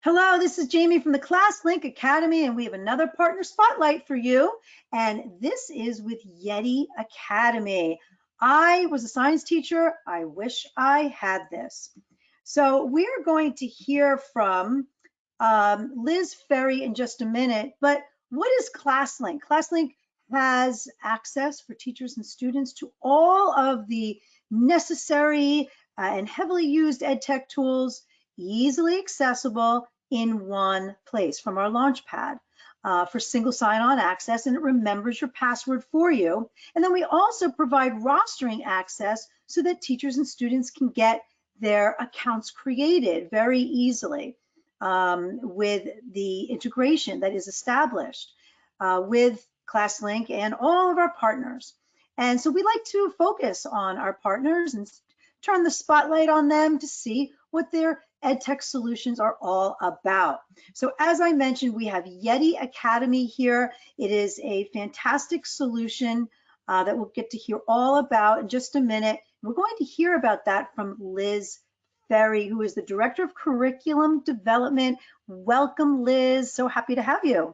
Hello, this is Jamie from the ClassLink Academy, and we have another partner spotlight for you. And this is with Yeti Academy. I was a science teacher. I wish I had this. So we're going to hear from Liz Ferry in just a minute. But what is ClassLink? ClassLink has access for teachers and students to all of the necessary and heavily used EdTech tools, easily accessible in one place from our Launchpad for single sign-on access, and it remembers your password for you. And then we also provide rostering access so that teachers and students can get their accounts created very easily with the integration that is established with ClassLink and all of our partners. And so we like to focus on our partners and turn the spotlight on them to see what their EdTech solutions are all about. So as I mentioned, we have Yeti Academy here. It is a fantastic solution that we'll get to hear all about in just a minute. We're going to hear about that from Liz Ferry, who is the Director of Curriculum Development. Welcome, Liz. So happy to have you.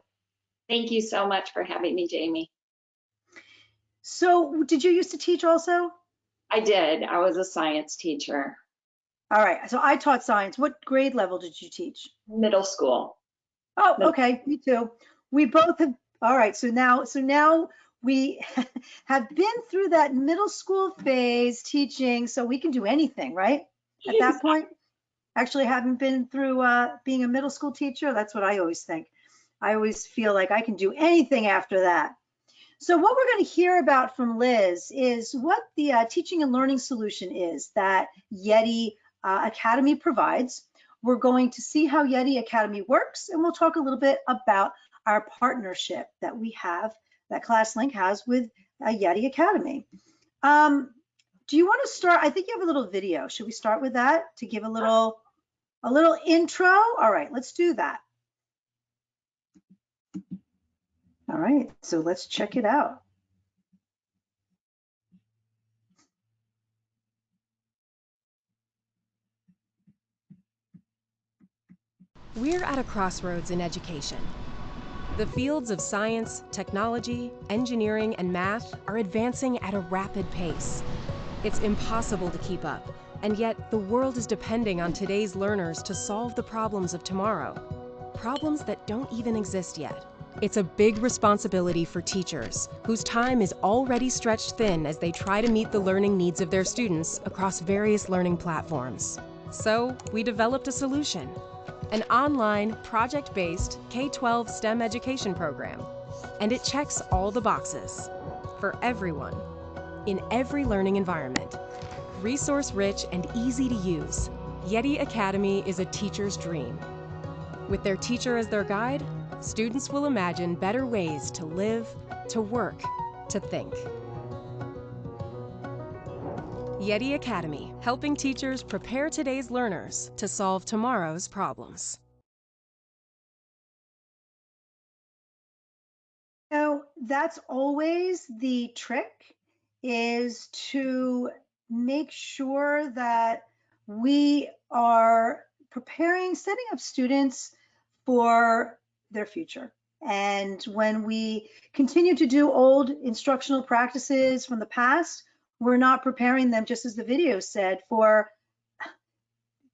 Thank you so much for having me, Jamie. So did you used to teach also? I did. I was a science teacher. All right, so I taught science. What grade level did you teach? Middle school. Oh, okay, me too. We both have, all right, so now we have been through that middle school phase teaching, so we can do anything, right? At that point, actually haven't been through being a middle school teacher. That's what I always think. I always feel like I can do anything after that. So what we're going to hear about from Liz is what the teaching and learning solution is that Yeti Academy provides. We're going to see how Yeti Academy works, and we'll talk a little bit about our partnership that we have, that ClassLink has with Yeti Academy. Do you want to start? I think you have a little video. Should we start with that to give a little intro? All right, let's do that. All right, so let's check it out. We're at a crossroads in education. The fields of science, technology, engineering, and math are advancing at a rapid pace. It's impossible to keep up, and yet the world is depending on today's learners to solve the problems of tomorrow, problems that don't even exist yet. It's a big responsibility for teachers, whose time is already stretched thin as they try to meet the learning needs of their students across various learning platforms. So we developed a solution. An online, project-based K-12 STEM education program. And it checks all the boxes for everyone, in every learning environment. Resource-rich and easy to use, Yeti Academy is a teacher's dream. With their teacher as their guide, students will imagine better ways to live, to work, to think. Yeti Academy, helping teachers prepare today's learners to solve tomorrow's problems. So that's always the trick, is to make sure that we are preparing, setting up students for their future. And when we continue to do old instructional practices from the past, we're not preparing them, just as the video said, for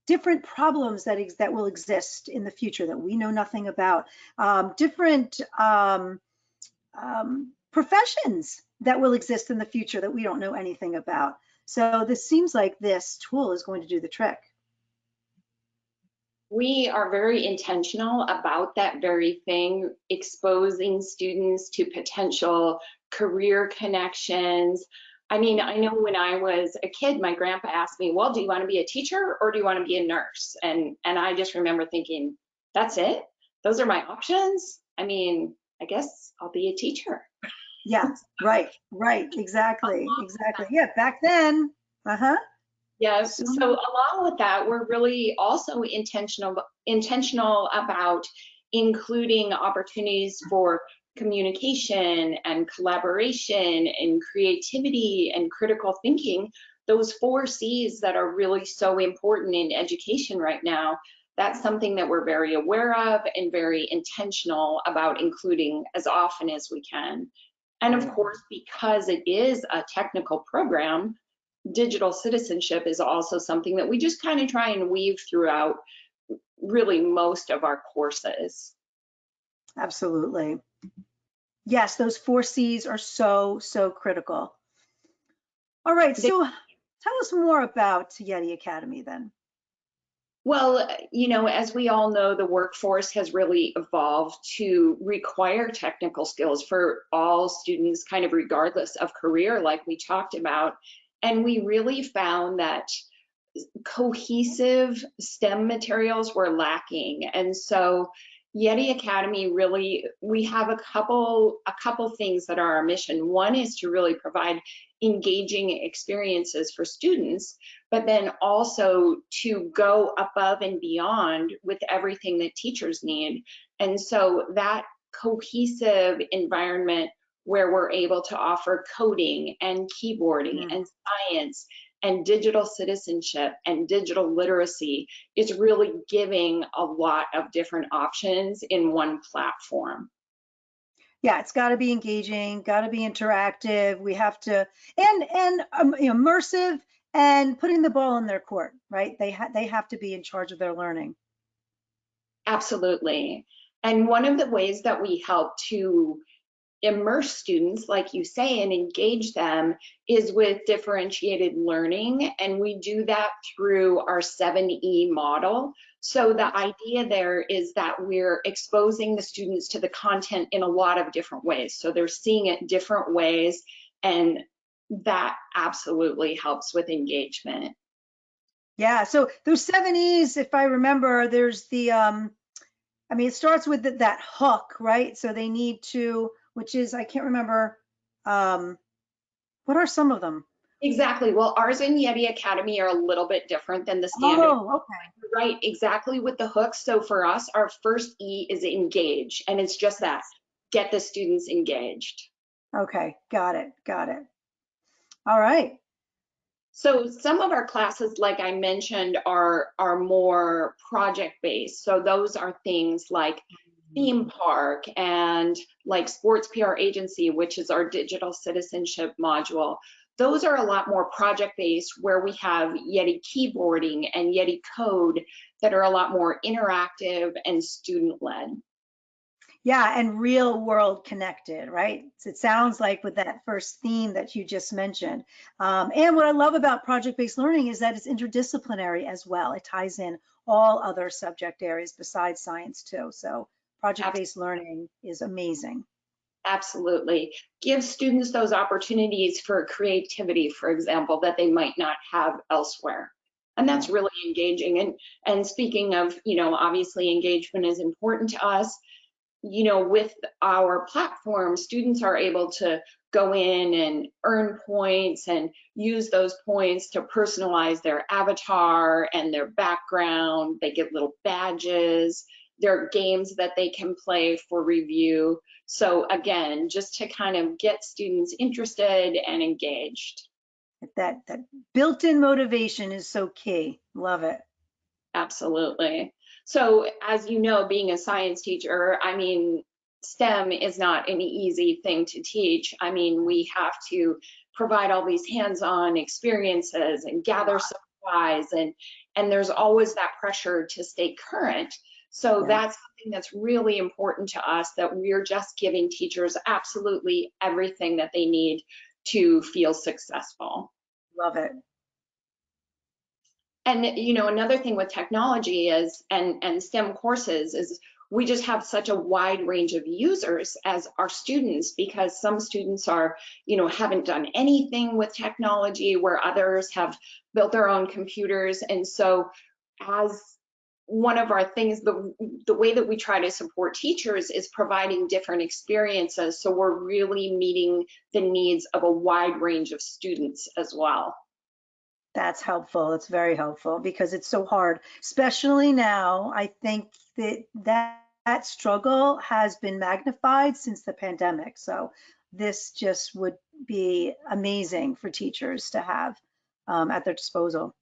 different problems that will exist in the future that we know nothing about, different professions that will exist in the future that we don't know anything about. So this seems like this tool is going to do the trick. We are very intentional about that very thing, exposing students to potential career connections. I mean, I know when I was a kid, my grandpa asked me, well, do you want to be a teacher or do you want to be a nurse? And I just remember thinking, that's it? Those are my options? I mean, I guess I'll be a teacher. Yeah, right, exactly. Yeah, back then, Yes, so along with that, we're really also intentional about including opportunities for communication and collaboration and creativity and critical thinking, those 4 C's that are really so important in education right now. that's something that we're very aware of and very intentional about including as often as we can. And of course, because it is a technical program, digital citizenship is also something that we just kind of try and weave throughout really most of our courses. Absolutely. Yes, those 4 C's are so, so critical. All right, so tell us more about Yeti Academy then. Well, you know, as we all know, the workforce has really evolved to require technical skills for all students, kind of regardless of career, like we talked about. And we really found that cohesive STEM materials were lacking. And so Yeti Academy really, we have a couple things that are our mission. One is to really provide engaging experiences for students, but then also to go above and beyond with everything that teachers need. And so that cohesive environment where we're able to offer coding and keyboarding and science and digital citizenship and digital literacy is really giving a lot of different options in one platform. Yeah, it's got to be engaging, got to be interactive. We have to, and immersive, and putting the ball in their court, right? They have to be in charge of their learning. Absolutely. And one of the ways that we help to immerse students, like you say, and engage them is with differentiated learning. And we do that through our 7E model. So the idea there is that we're exposing the students to the content in a lot of different ways. So they're seeing it different ways, and that absolutely helps with engagement. Yeah, so those 7 E's, if I remember, there's the, I mean, it starts with that hook, right? So they need to, which is, I can't remember, what are some of them? Exactly. Well, ours in Yeti Academy are a little bit different than the standard. Oh, okay. Right, exactly, with the hooks. So for us, our first E is engage, and it's just that, get the students engaged. Okay, got it. All right. So some of our classes, like I mentioned, are more project-based. So those are things like theme park and like sports PR agency, which is our digital citizenship module. Those are a lot more project-based, where we have Yeti keyboarding and Yeti Code that are a lot more interactive and student-led. Yeah, and real world connected, right? So it sounds like with that first theme that you just mentioned. And what I love about project-based learning is that it's interdisciplinary as well. It ties in all other subject areas besides science too. So project-based learning is amazing. Absolutely. Give students those opportunities for creativity, for example, that they might not have elsewhere. And that's really engaging. And speaking of, you know, obviously engagement is important to us. You know, with our platform, students are able to go in and earn points and use those points to personalize their avatar and their background. They get little badges. There are games that they can play for review. So again, just to kind of get students interested and engaged. That built-in motivation is so key. Love it. Absolutely. So as you know, being a science teacher, I mean, STEM is not an easy thing to teach. I mean, we have to provide all these hands-on experiences and gather supplies, and there's always that pressure to stay current. So that's something that's really important to us, that we're just giving teachers absolutely everything that they need to feel successful. Love it. And you know, another thing with technology is, and STEM courses, is we just have such a wide range of users as our students, because some students are, you know, haven't done anything with technology, where others have built their own computers. And so as one of our things, the way that we try to support teachers is providing different experiences. So we're really meeting the needs of a wide range of students as well. That's helpful. It's very helpful, because it's so hard, especially now. I think that struggle has been magnified since the pandemic. So this just would be amazing for teachers to have at their disposal.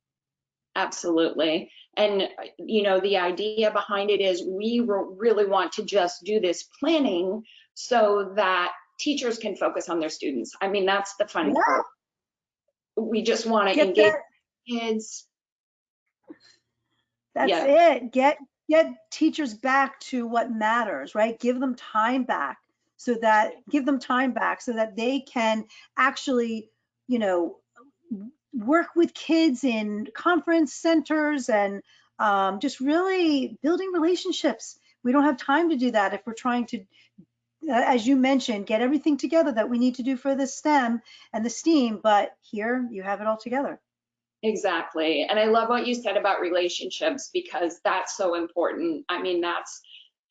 Absolutely. And, you know, the idea behind it is we really want to just do this planning so that teachers can focus on their students. I mean, that's the fun part. We just want to engage kids. That's it. Get teachers back to what matters, right? Give them time back so that they can actually, you know, work with kids in conference centers and just really building relationships. We don't have time to do that if we're trying to, as you mentioned, get everything together that we need to do for the STEM and the STEAM, but here you have it all together. Exactly. And I love what you said about relationships, because that's so important. I mean, that's,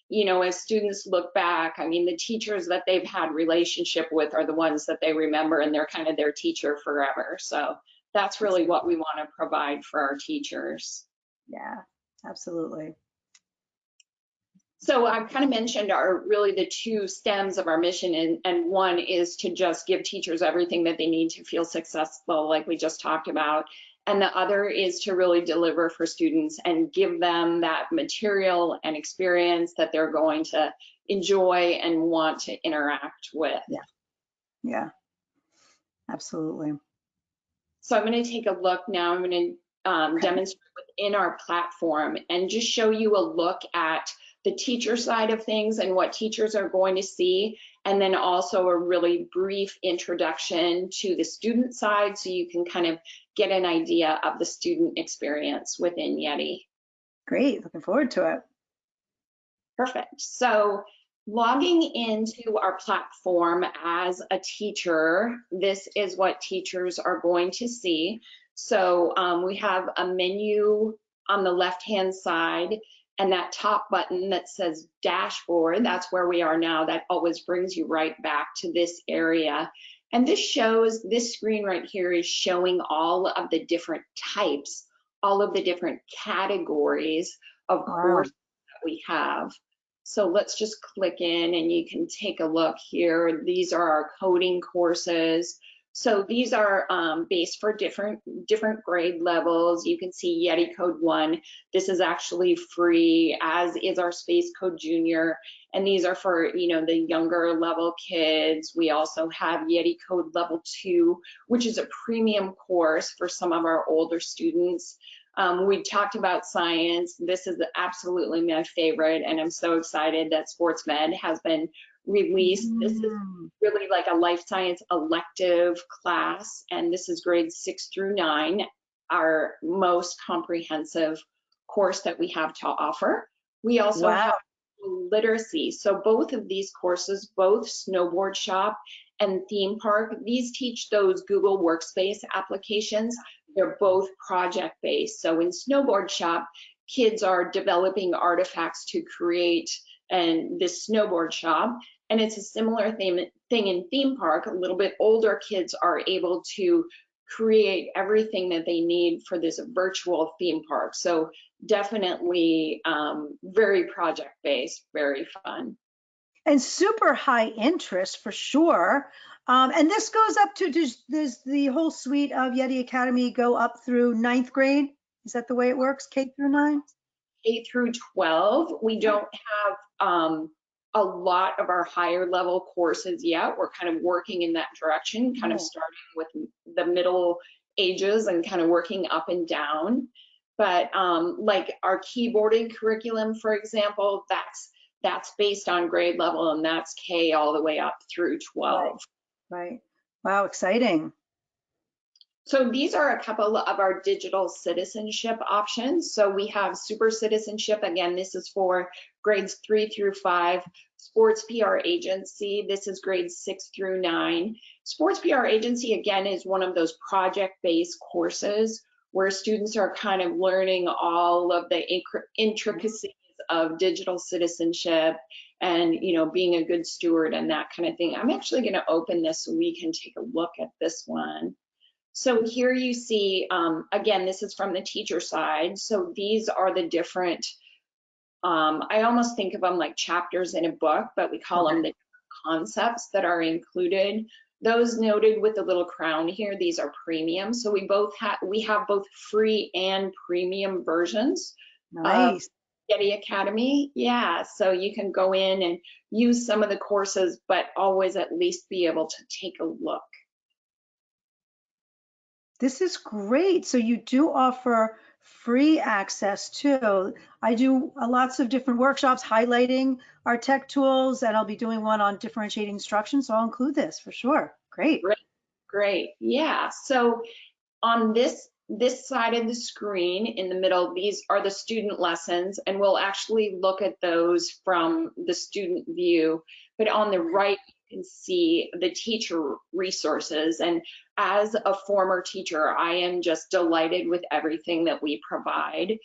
you know, as students look back, I mean, the teachers that they've had relationship with are the ones that they remember, and they're kind of their teacher forever. So that's really what we want to provide for our teachers. Yeah, absolutely. So I've kind of mentioned are really the two stems of our mission, and one is to just give teachers everything that they need to feel successful, like we just talked about. And the other is to really deliver for students and give them that material and experience that they're going to enjoy and want to interact with. Yeah, absolutely. So I'm going to take a look now. I'm going to demonstrate within our platform and just show you a look at the teacher side of things and what teachers are going to see, and then also a really brief introduction to the student side so you can kind of get an idea of the student experience within Yeti. Great, looking forward to it. Perfect. So logging into our platform as a teacher, this is what teachers are going to see. So we have a menu on the left-hand side, and that top button that says dashboard, that's where we are now. That always brings you right back to this area. And this screen right here is showing all of the different types, all of the different categories of courses that we have. So let's just click in and you can take a look here. These are our coding courses. So these are based for different grade levels. You can see Yeti Code 1. This is actually free, as is our Space Code Junior. And these are for, you know, the younger level kids. We also have Yeti Code Level 2, which is a premium course for some of our older students. We talked about science. This is absolutely my favorite, and I'm so excited that Sports Med has been released. This is really like a life science elective class, and this is grades 6 through 9, our most comprehensive course that we have to offer. We also have literacy. So both of these courses, both Snowboard Shop and Theme Park, these teach those Google Workspace applications. They're both project-based. So in Snowboard Shop, kids are developing artifacts to create and this snowboard shop. And it's a similar thing in Theme Park. A little bit older kids are able to create everything that they need for this virtual theme park. So definitely very project-based, very fun. And super high interest for sure. And this goes up to, does the whole suite of Yeti Academy go up through 9th grade? Is that the way it works, K through 9? K through 12. We don't have a lot of our higher level courses yet. We're kind of working in that direction, kind of starting with the middle ages and kind of working up and down. But like our keyboarding curriculum, for example, that's based on grade level, and that's K all the way up through 12. Right. Wow, exciting. So these are a couple of our digital citizenship options. So we have Super Citizenship. Again, this is for grades 3 through 5. Sports PR Agency, this is grades 6 through 9. Sports PR Agency, again, is one of those project-based courses where students are kind of learning all of the intricacies of digital citizenship and, you know, being a good steward and that kind of thing. I'm actually going to open this so we can take a look at this one. So here you see, again, this is from the teacher side. So these are the different, I almost think of them like chapters in a book, but we call them the concepts that are included Those noted with the little crown here, these are premium. So we have both free and premium versions of Nice. Yeti Academy. Yeah, so you can go in and use some of the courses, but always at least be able to take a look. This is great. So you do offer free access too. I do lots of different workshops highlighting our tech tools, and I'll be doing one on differentiating instruction. So I'll include this for sure. Great. Great, great. Yeah, so on this side of the screen in the middle, these are the student lessons, and we'll actually look at those from the student view. But on the right, you can see the teacher resources. And as a former teacher, I am just delighted with everything that we provide.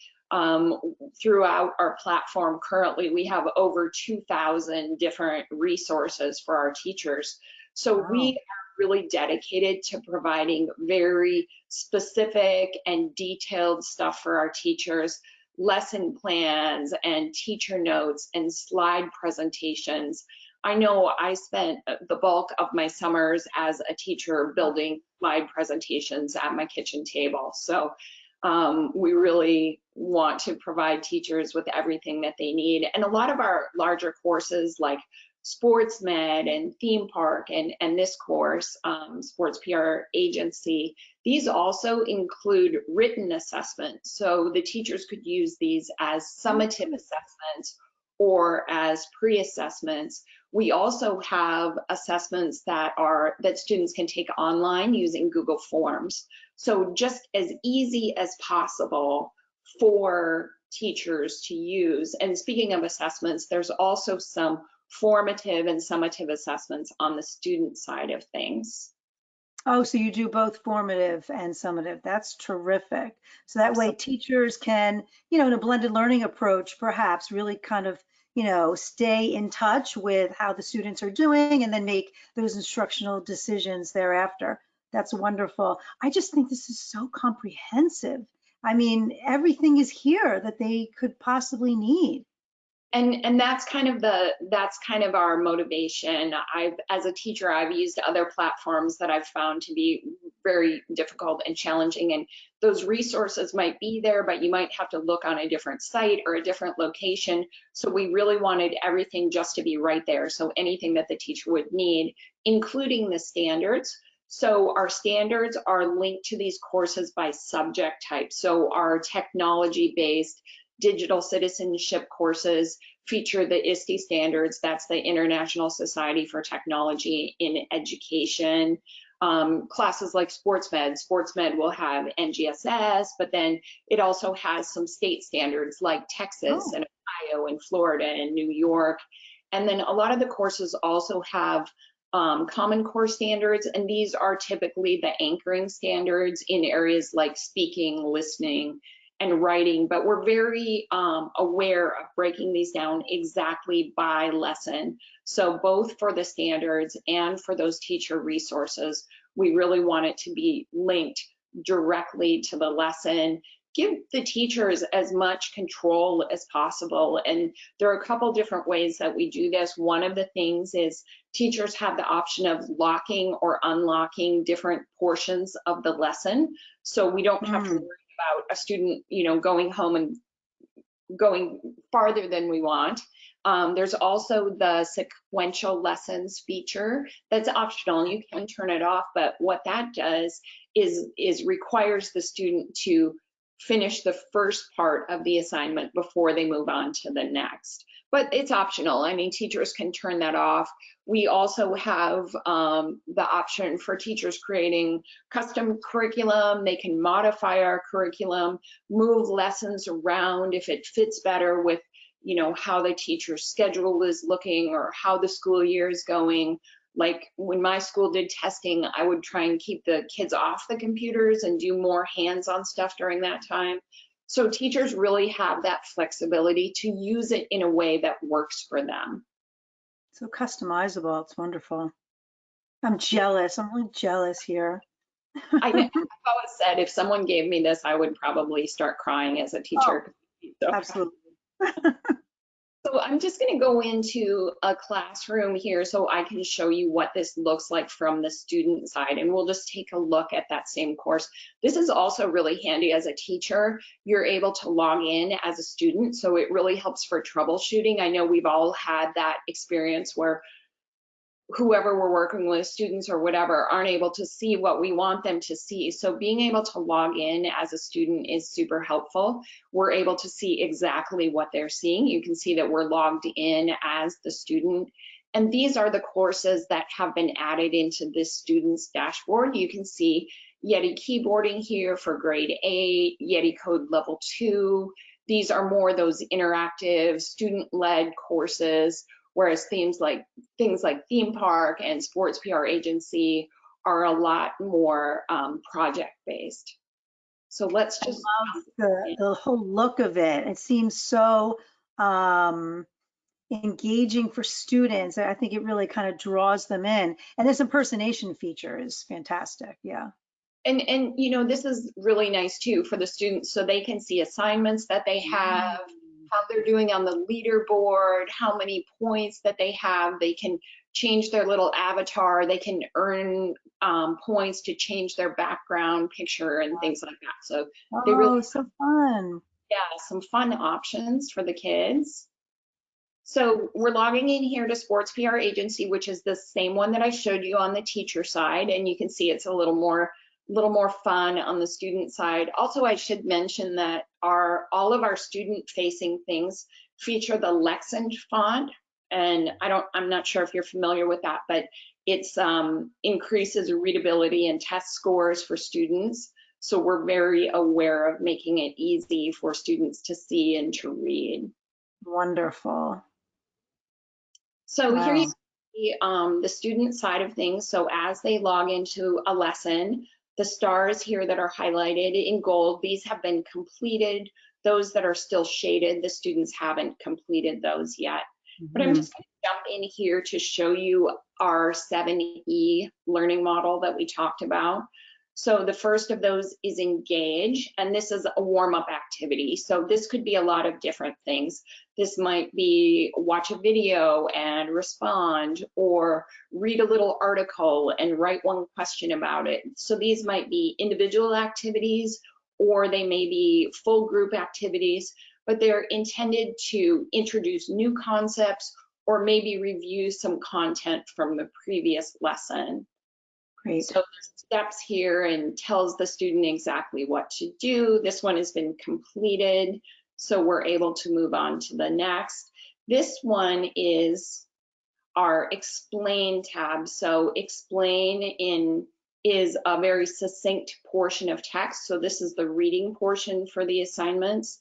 Throughout our platform, currently, we have over 2,000 different resources for our teachers. So we are really dedicated to providing very specific and detailed stuff for our teachers, lesson plans and teacher notes and slide presentations. I know I spent the bulk of my summers as a teacher building slide presentations at my kitchen table. So we really want to provide teachers with everything that they need. And a lot of our larger courses like sports med and theme park and this course, sports PR agency, these also include written assessment. So the teachers could use these as summative assessments or as pre-assessments. We also have assessments that students can take online using Google Forms. So just as easy as possible for teachers to use. And speaking of assessments, there's also some formative and summative assessments on the student side of things. Oh, so you do both formative and summative. That's terrific. So that way teachers can, in a blended learning approach, perhaps really kind of, stay in touch with how the students are doing and then make those instructional decisions thereafter. That's wonderful. I just think this is so comprehensive. I mean, everything is here that they could possibly need. And that's kind of our motivation. As a teacher, I've used other platforms that I've found to be very difficult and challenging, and those resources might be there, but you might have to look on a different site or a different location. So we really wanted everything just to be right there. So anything that the teacher would need, including the standards. So our standards are linked to these courses by subject type. So our technology-based digital citizenship courses feature the ISTE standards. That's the International Society for Technology in Education. Classes like sports med will have NGSS, but then it also has some state standards like Texas and Ohio and Florida and New York. And then a lot of the courses also have Common Core standards, and these are typically the anchoring standards in areas like speaking, listening, and writing, but we're very aware of breaking these down exactly by lesson. So both for the standards and for those teacher resources, we really want it to be linked directly to the lesson. Give the teachers as much control as possible. And there are a couple different ways that we do this. One of the things is teachers have the option of locking or unlocking different portions of the lesson. So we don't have to worry about a student, going home and going farther than we want. There's also the sequential lessons feature that's optional. You can turn it off, but what that does is requires the student to finish the first part of the assignment before they move on to the next. But it's optional. I mean, teachers can turn that off. We also have the option for teachers creating custom curriculum. They can modify our curriculum, move lessons around if it fits better with, how the teacher's schedule is looking or how the school year is going. Like when my school did testing, I would try and keep the kids off the computers and do more hands-on stuff during that time. So teachers really have that flexibility to use it in a way that works for them. So customizable, it's wonderful. I'm jealous, I'm really jealous here. I've always said if someone gave me this, I would probably start crying as a teacher. Oh, absolutely. So I'm just going to go into a classroom here so I can show you what this looks like from the student side, and we'll just take a look at that same course. This is also really handy as a teacher. You're able to log in as a student, so it really helps for troubleshooting. I know we've all had that experience where whoever we're working with, students or whatever, aren't able to see what we want them to see. So being able to log in as a student is super helpful. We're able to see exactly what they're seeing. You can see that we're logged in as the student. And these are the courses that have been added into this student's dashboard. You can see Yeti keyboarding here for grade 8, Yeti Code level 2. These are more those interactive student-led courses, whereas things like theme park and sports PR agency are a lot more project-based. So let's just the whole look of it. It seems so engaging for students. I think it really kind of draws them in. And this impersonation feature is fantastic. Yeah. And you know, this is really nice too for the students, so they can see assignments that they have, how they're doing on the leaderboard, how many points that they have. They can change their little avatar. They can earn points to change their background picture and things like that. So they really, so fun. yeah, some fun options for the kids. So we're logging in here to Sports PR Agency, which is the same one that I showed you on the teacher side, and you can see it's a little more fun on the student side. Also, I should mention that all of our student-facing things feature the Lexant font, and I'm not sure if you're familiar with that, but it's increases readability and test scores for students. So we're very aware of making it easy for students to see and to read. Wonderful. So here you see the student side of things. So as they log into a lesson, the stars here that are highlighted in gold, these have been completed. Those that are still shaded, the students haven't completed those yet. But I'm just going to jump in here to show you our 7E learning model that we talked about. So the first of those is engage, and this is a warm-up activity. So this could be a lot of different things. This might be watch a video and respond, or read a little article and write one question about it. So these might be individual activities, or they may be full group activities, but they're intended to introduce new concepts or maybe review some content from the previous lesson. Great. So there's steps here and tells the student exactly what to do. This one has been completed, so we're able to move on to the next. This one is our explain tab. So explain is a very succinct portion of text. So this is the reading portion for the assignments.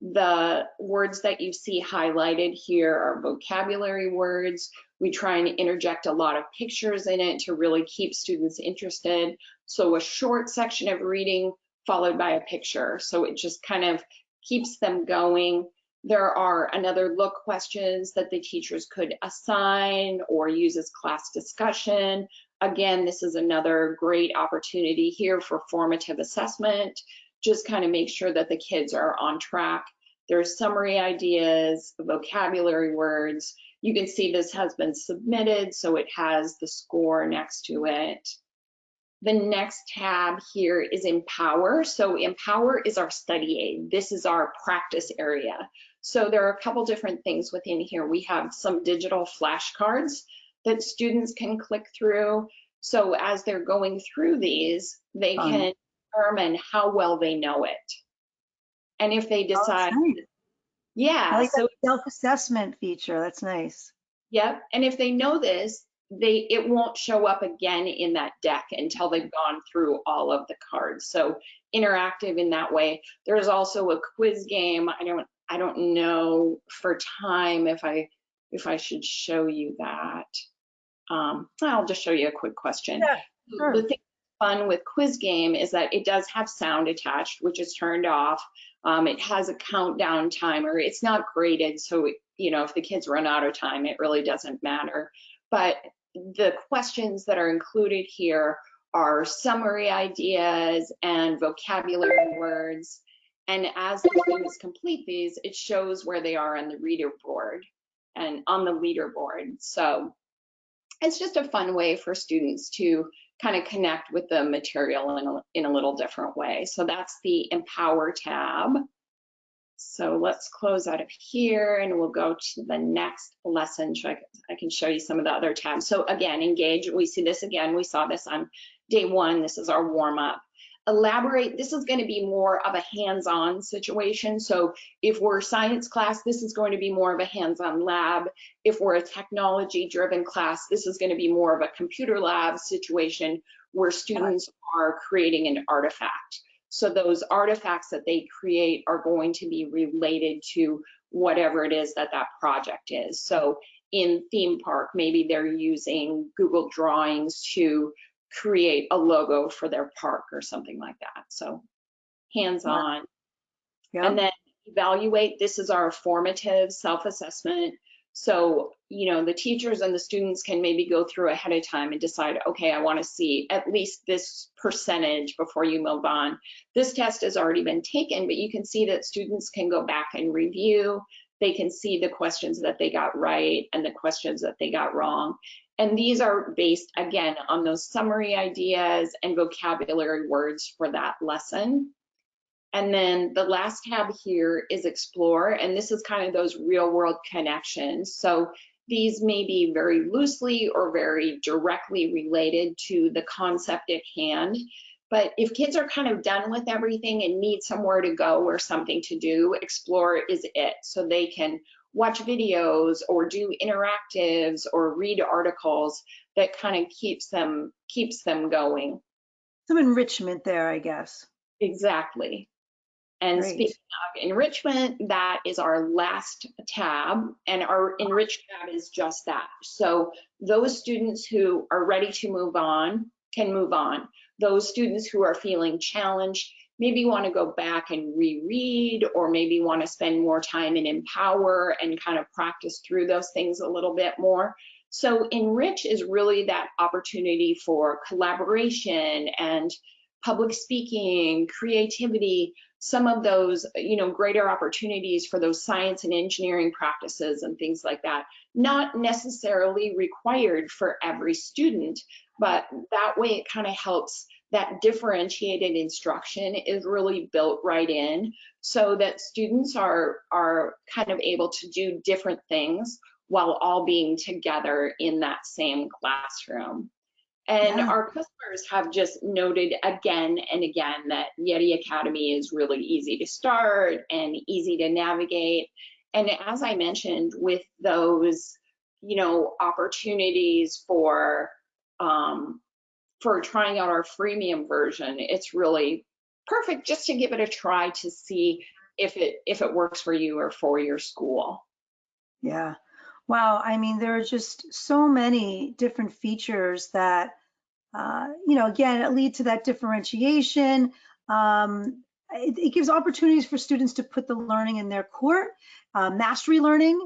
The words that you see highlighted here are vocabulary words. We try and interject a lot of pictures in it to really keep students interested. So a short section of reading followed by a picture. So it just kind of keeps them going. There are another look questions that the teachers could assign or use as class discussion. Again, this is another great opportunity here for formative assessment. Just kind of make sure that the kids are on track. There's summary ideas, vocabulary words. You can see this has been submitted, so it has the score next to it. The next tab here is Empower. So Empower is our study aid. This is our practice area. So there are a couple different things within here. We have some digital flashcards that students can click through. So as they're going through these, they can determine how well they know it. And if they decide, nice. yeah. I like so that self-assessment feature. That's nice. Yep. And if they know this, it won't show up again in that deck until they've gone through all of the cards. So interactive in that way. There's also a quiz game. I don't know for time if I should show you that. I'll just show you a quick question. Yeah, sure. The thing that's fun with quiz game is that it does have sound attached, which is turned off. It has a countdown timer. It's not graded, so if the kids run out of time, it really doesn't matter. But the questions that are included here are summary ideas and vocabulary words. And as the students complete these, it shows where they are on the leaderboard and on the leaderboard. So it's just a fun way for students to kind of connect with the material in a little different way. So that's the Empower tab. So let's close out of here and we'll go to the next lesson. So I can show you some of the other tabs. So again, engage, we see this again. We saw this on day one. This is our warm up. Elaborate, this is going to be more of a hands-on situation. So if we're a science class, this is going to be more of a hands-on lab. If we're a technology-driven class, this is going to be more of a computer lab situation where students are creating an artifact. So those artifacts that they create are going to be related to whatever it is that that project is. So in theme park, maybe they're using Google Drawings to create a logo for their park or something like that. So hands-on. Yep. And then evaluate, this is our formative self-assessment. So, you know, the teachers and the students can maybe go through ahead of time and decide, okay, I want to see at least this percentage before you move on. This test has already been taken, but you can see that students can go back and review. They can see the questions that they got right and the questions that they got wrong. And these are based, again, on those summary ideas and vocabulary words for that lesson. And then the last tab here is Explore, and this is kind of those real world connections. So these may be very loosely or very directly related to the concept at hand. But if kids are kind of done with everything and need somewhere to go or something to do, Explore is it. So they can watch videos or do interactives or read articles that kind of keeps them going. Some enrichment there, I guess. Exactly. And Great. speaking of enrichment, that is our last tab, and our enrich tab is just that. So those students who are ready to move on can move on. Those students who are feeling challenged maybe want to go back and reread, or maybe want to spend more time in Empower and kind of practice through those things a little bit more. So enrich is really that opportunity for collaboration and public speaking, creativity, some of those, you know, greater opportunities for those science and engineering practices and things like that. Not necessarily required for every student, but that way it kind of helps. That differentiated instruction is really built right in so that students are kind of able to do different things while all being together in that same classroom. And Yeah. our customers have just noted again and again that Yeti Academy is really easy to start and easy to navigate. And as I mentioned, with those, you know, opportunities for trying out our freemium version, it's really perfect just to give it a try to see if it works for you or for your school. Yeah. Wow. I mean, there are just so many different features that, you know, again, it lead to that differentiation. It gives opportunities for students to put the learning in their court. Mastery learning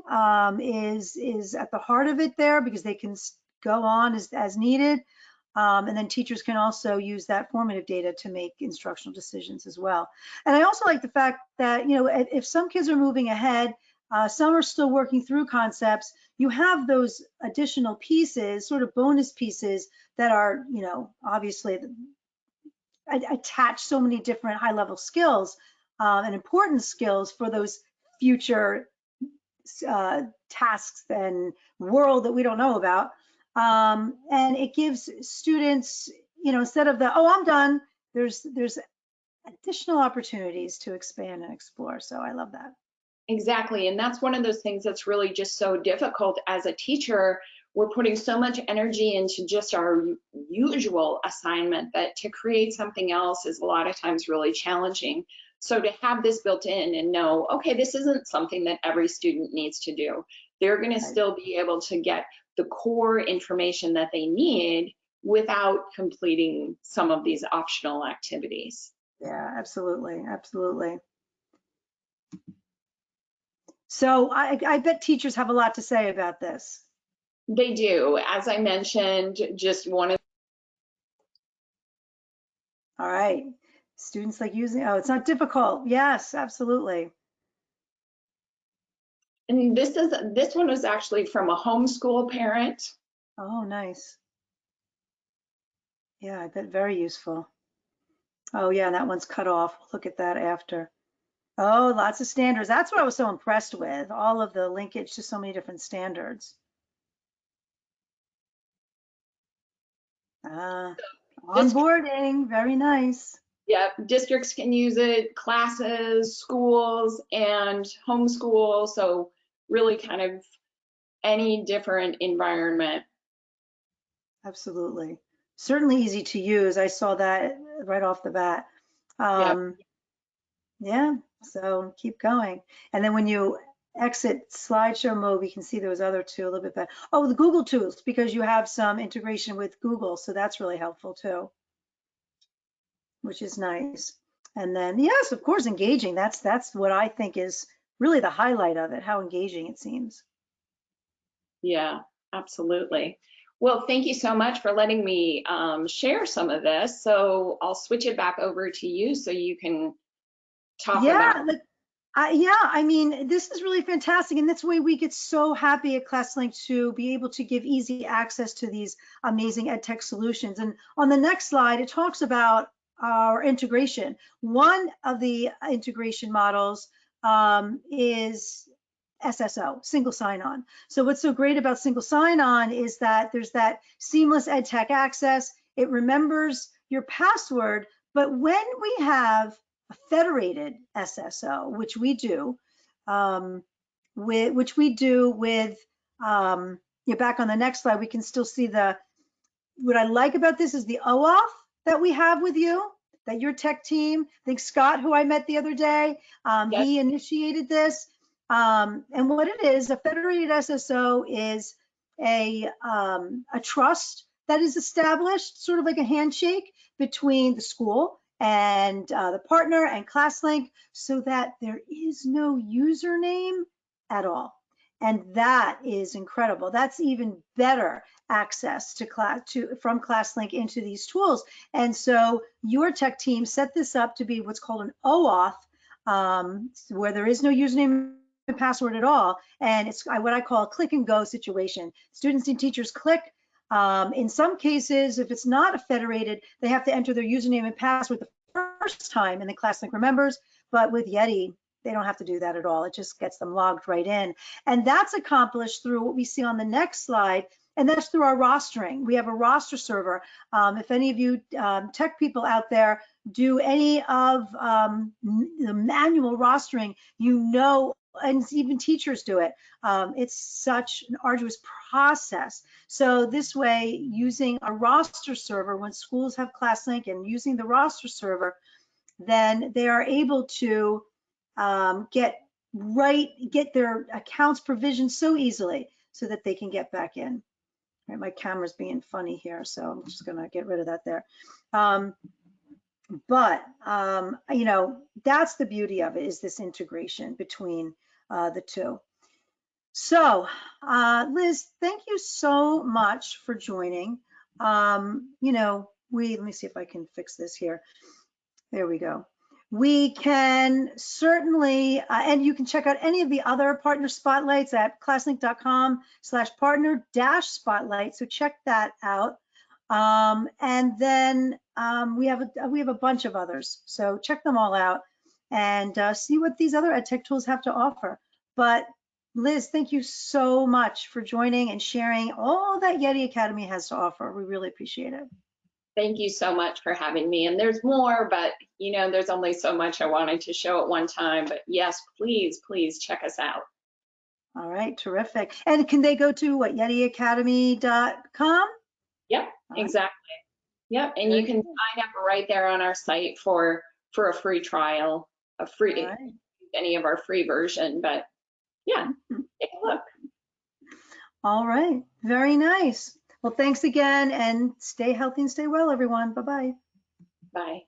is at the heart of it there, because they can go on as needed. And then teachers can also use that formative data to make instructional decisions as well. And I also like the fact that, you know, if some kids are moving ahead, some are still working through concepts, you have those additional pieces, sort of bonus pieces that are, you know, obviously attach so many different high-level skills and important skills for those future tasks and world that we don't know about. And it gives students, you know, instead of the, oh, I'm done, there's additional opportunities to expand and explore. So I love that. Exactly, and that's one of those things that's really just so difficult as a teacher. We're putting so much energy into just our usual assignment that to create something else is a lot of times really challenging. So to have this built in and know, okay, this isn't something that every student needs to do. They're going to still be able to get the core information that they need without completing some of these optional activities. Yeah, absolutely, absolutely. So I bet teachers have a lot to say about this. They do. As I mentioned, just one of. All right. Students like using, oh, it's not difficult. Yes, absolutely. And this one was actually from a homeschool parent. Oh, nice. Yeah, I bet very useful. Oh yeah, that one's cut off. We'll look at that after. Oh, lots of standards. That's what I was so impressed with. All of the linkage to so many different standards. Onboarding, very nice. Yeah, districts can use it, classes, schools, and homeschool. So really kind of any different environment. Absolutely. Certainly easy to use. I saw that right off the bat. Yeah, so keep going. And then when you exit slideshow mode, we can see those other two a little bit better. Oh, the Google tools, because you have some integration with Google, so that's really helpful too, which is nice. And then, yes, of course, engaging. That's what I think is really the highlight of it, how engaging it seems. Yeah, absolutely. Well, thank you so much for letting me share some of this. So I'll switch it back over to you so you can talk about. Yeah, I mean, this is really fantastic. And that's why we get so happy at ClassLink to be able to give easy access to these amazing EdTech solutions. And on the next slide, it talks about our integration. One of the integration models is SSO, single sign-on. So what's so great about single sign-on is that there's that seamless EdTech access. It remembers your password, but when we have a federated SSO, which we do, you're back on the next slide, we can still see what I like about this is the OAuth that we have with you, that your tech team, I think Scott, who I met the other day, Yes. he initiated this. And what it is, a federated SSO is a trust that is established, sort of like a handshake between the school and the partner and ClassLink, so that there is no username at all. And that is incredible. That's even better access from ClassLink into these tools. And so your tech team set this up to be what's called an OAuth, where there is no username and password at all. And it's what I call a click and go situation. Students and teachers click. In some cases, if it's not a federated, they have to enter their username and password the first time and then ClassLink remembers. But with Yeti, they don't have to do that at all. It just gets them logged right in. And that's accomplished through what we see on the next slide, and that's through our rostering. We have a roster server. If any of you tech people out there do any of the manual rostering, you know, and even teachers do it. It's such an arduous process. So this way, using a roster server, when schools have ClassLink and using the roster server, then they are able to get their accounts provisioned so easily so that they can get back in. Right, my camera's being funny here, so I'm just gonna get rid of that there. You know, that's the beauty of it, is this integration between the two. So, Liz, thank you so much for joining. You know, let me see if I can fix this here. There we go. We can certainly, and you can check out any of the other partner spotlights at classlink.com/partner-spotlight. So check that out. And then we have a bunch of others. So check them all out and see what these other EdTech tools have to offer. But Liz, thank you so much for joining and sharing all that Yeti Academy has to offer. We really appreciate it. Thank you so much for having me. And there's more, but you know, there's only so much I wanted to show at one time. But yes, please, please check us out. All right, terrific. And can they go to what, yetiacademy.com? Yep, exactly. Yep, and you can sign up right there on our site for a free trial, any of our free version. But yeah, take a look. All right, very nice. Well, thanks again, and stay healthy and stay well, everyone. Bye-bye. Bye.